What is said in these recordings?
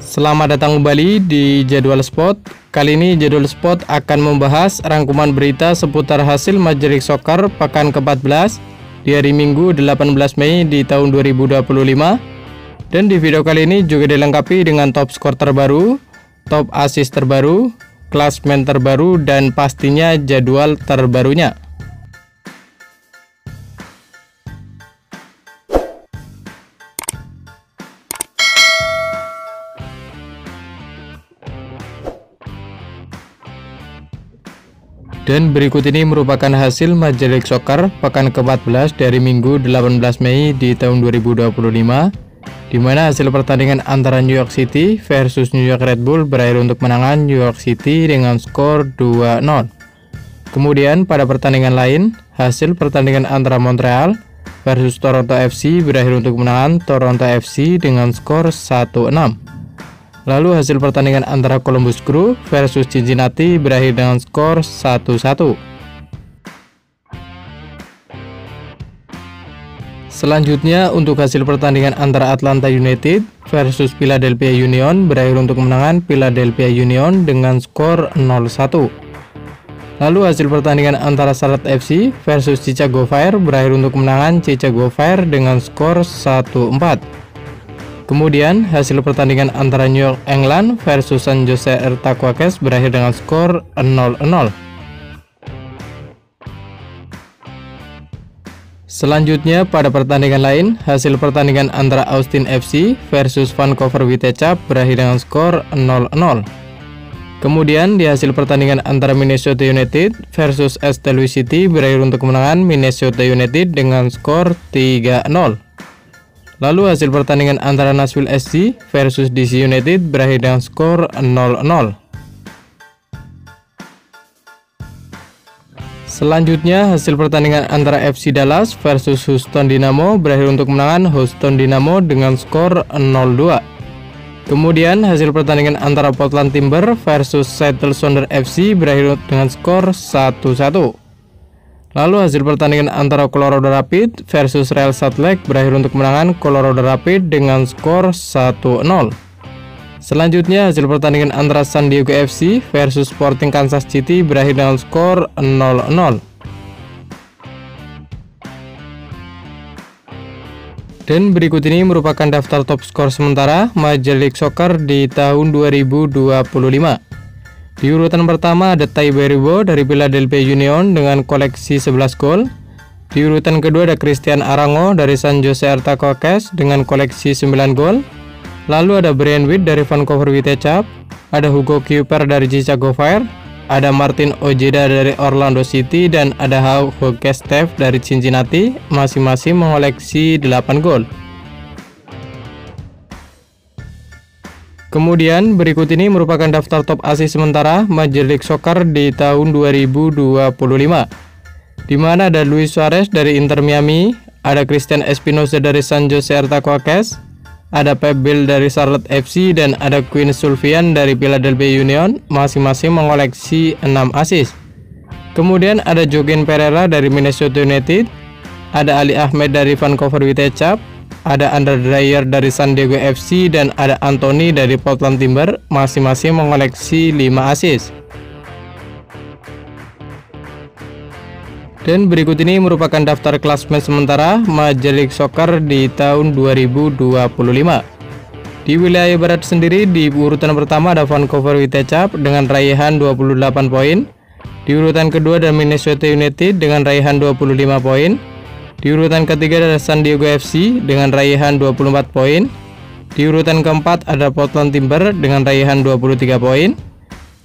Selamat datang kembali di Jadwal Sport. Kali ini Jadwal Sport akan membahas rangkuman berita seputar hasil Major League Soccer pekan ke-14 di hari Minggu 18 Mei di tahun 2025. Dan di video kali ini juga dilengkapi dengan top skor terbaru, top assist terbaru, klasmen terbaru, dan pastinya jadwal terbarunya. Dan berikut ini merupakan hasil Major League Soccer pekan ke-14 dari Minggu 18 Mei di tahun 2025, di mana hasil pertandingan antara New York City versus New York Red Bull berakhir untuk menangan New York City dengan skor 2-0. Kemudian pada pertandingan lain, hasil pertandingan antara Montreal versus Toronto FC berakhir untuk menangan Toronto FC dengan skor 1-6. Lalu hasil pertandingan antara Columbus Crew versus Cincinnati berakhir dengan skor 1-1. Selanjutnya untuk hasil pertandingan antara Atlanta United versus Philadelphia Union berakhir untuk kemenangan Philadelphia Union dengan skor 0-1. Lalu hasil pertandingan antara Charlotte FC versus Chicago Fire berakhir untuk kemenangan Chicago Fire dengan skor 1-4. Kemudian hasil pertandingan antara New York England versus San Jose Earthquakes berakhir dengan skor 0-0. Selanjutnya pada pertandingan lain, hasil pertandingan antara Austin FC versus Vancouver Whitecaps berakhir dengan skor 0-0. Kemudian di hasil pertandingan antara Minnesota United versus St. Louis City berakhir untuk kemenangan Minnesota United dengan skor 3-0. Lalu hasil pertandingan antara Nashville SC versus DC United berakhir dengan skor 0-0. Selanjutnya hasil pertandingan antara FC Dallas versus Houston Dynamo berakhir untuk kemenangan Houston Dynamo dengan skor 0-2. Kemudian hasil pertandingan antara Portland Timber versus Seattle Sounders FC berakhir dengan skor 1-1. Lalu hasil pertandingan antara Colorado Rapids versus Real Salt Lake berakhir untuk kemenangan Colorado Rapids dengan skor 1-0. Selanjutnya hasil pertandingan antara San Diego FC versus Sporting Kansas City berakhir dengan skor 0-0. Dan berikut ini merupakan daftar top skor sementara Major League Soccer di tahun 2025. Di urutan pertama ada Ty Beribo dari Philadelphia Union dengan koleksi 11 gol. Di urutan kedua ada Cristian Arango dari San Jose Earthquakes dengan koleksi 9 gol. Lalu ada Brian Witt dari Vancouver Whitecaps, ada Hugo Kuiper dari Chicago Fire, ada Martin Ojeda dari Orlando City, dan ada Jorge Esteve dari Cincinnati, masing-masing mengoleksi 8 gol. Kemudian berikut ini merupakan daftar top assist sementara Major League Soccer di tahun 2025, di mana ada Luis Suarez dari Inter Miami, ada Cristian Espinoza dari San Jose Earthquakes, ada Pep Biel dari Charlotte FC, dan ada Quinn Sullivan dari Philadelphia Union, masing-masing mengoleksi 6 assist. Kemudian ada Joaquin Pereira dari Minnesota United, ada Ali Ahmed dari Vancouver Whitecaps, ada Andre Dreyer dari San Diego FC, dan ada Anthony dari Portland Timber, masing-masing mengoleksi 5 assist. Dan berikut ini merupakan daftar klasmen sementara Major League Soccer di tahun 2025. Di wilayah barat sendiri, di urutan pertama ada Vancouver Whitecaps dengan raihan 28 poin. Di urutan kedua ada Minnesota United dengan raihan 25 poin. Di urutan ketiga ada San Diego FC dengan raihan 24 poin. Di urutan keempat ada Portland Timber dengan raihan 23 poin.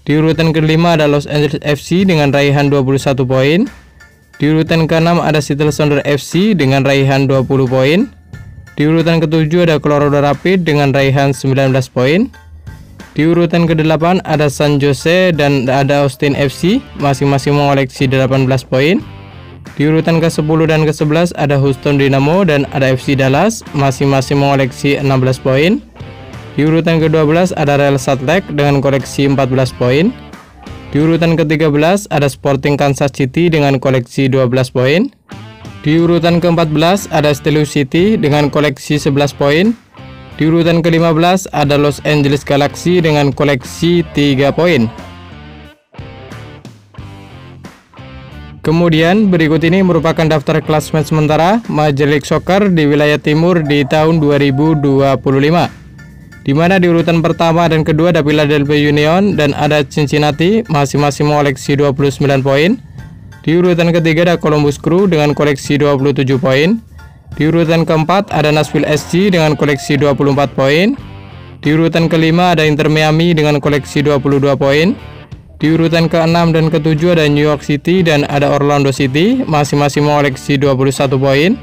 Di urutan kelima ada Los Angeles FC dengan raihan 21 poin. Di urutan keenam ada Seattle Sounders FC dengan raihan 20 poin. Di urutan ketujuh ada Colorado Rapids dengan raihan 19 poin. Di urutan ke-8 ada San Jose dan ada Austin FC, masing-masing mengoleksi 18 poin. Di urutan ke-10 dan ke-11 ada Houston Dynamo dan ada FC Dallas, masing-masing mengoleksi 16 poin. Di urutan ke-12 ada Real Salt Lake dengan koleksi 14 poin. Di urutan ke-13 ada Sporting Kansas City dengan koleksi 12 poin. Di urutan ke-14 ada St. Louis City dengan koleksi 11 poin. Di urutan ke-15 ada Los Angeles Galaxy dengan koleksi 3 poin. Kemudian berikut ini merupakan daftar klasemen sementara Major League Soccer di wilayah timur di tahun 2025. Di mana di urutan pertama dan kedua ada Philadelphia Union dan ada Cincinnati, masing-masing mengoleksi 29 poin. Di urutan ketiga ada Columbus Crew dengan koleksi 27 poin. Di urutan keempat ada Nashville SC dengan koleksi 24 poin. Di urutan kelima ada Inter Miami dengan koleksi 22 poin. Di urutan ke-6 dan ke-7 ada New York City dan ada Orlando City, masing-masing mengoleksi 21 poin.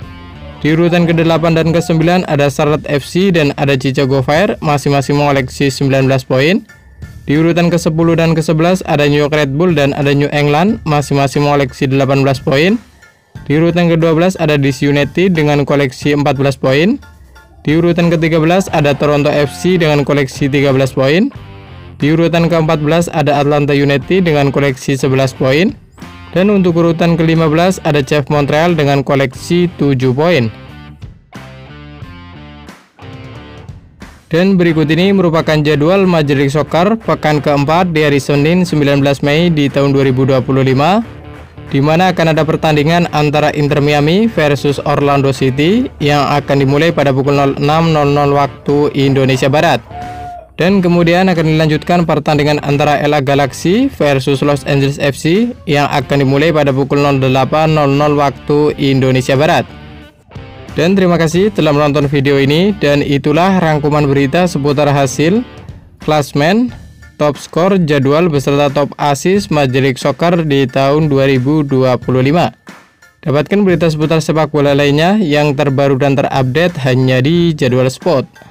Di urutan ke-8 dan ke-9 ada Charlotte FC dan ada Chicago Fire, masing-masing mengoleksi 19 poin. Di urutan ke-10 dan ke-11 ada New York Red Bull dan ada New England, masing-masing mengoleksi 18 poin. Di urutan ke-12 ada DC United dengan koleksi 14 poin. Di urutan ke-13 ada Toronto FC dengan koleksi 13 poin. Di urutan ke-14 ada Atlanta United dengan koleksi 11 poin. Dan untuk urutan ke-15 ada CF Montreal dengan koleksi 7 poin. Dan berikut ini merupakan jadwal Major League Soccer pekan keempat di hari Senin 19 Mei di tahun 2025, di mana akan ada pertandingan antara Inter Miami versus Orlando City yang akan dimulai pada pukul 06.00 waktu Indonesia Barat. Dan kemudian akan dilanjutkan pertandingan antara LA Galaxy versus Los Angeles FC yang akan dimulai pada pukul 08.00 waktu Indonesia Barat. Dan terima kasih telah menonton video ini, dan itulah rangkuman berita seputar hasil, klasmen, top skor, jadwal beserta top assist Major League Soccer di tahun 2025. Dapatkan berita seputar sepak bola lainnya yang terbaru dan terupdate hanya di Jadwal Sport.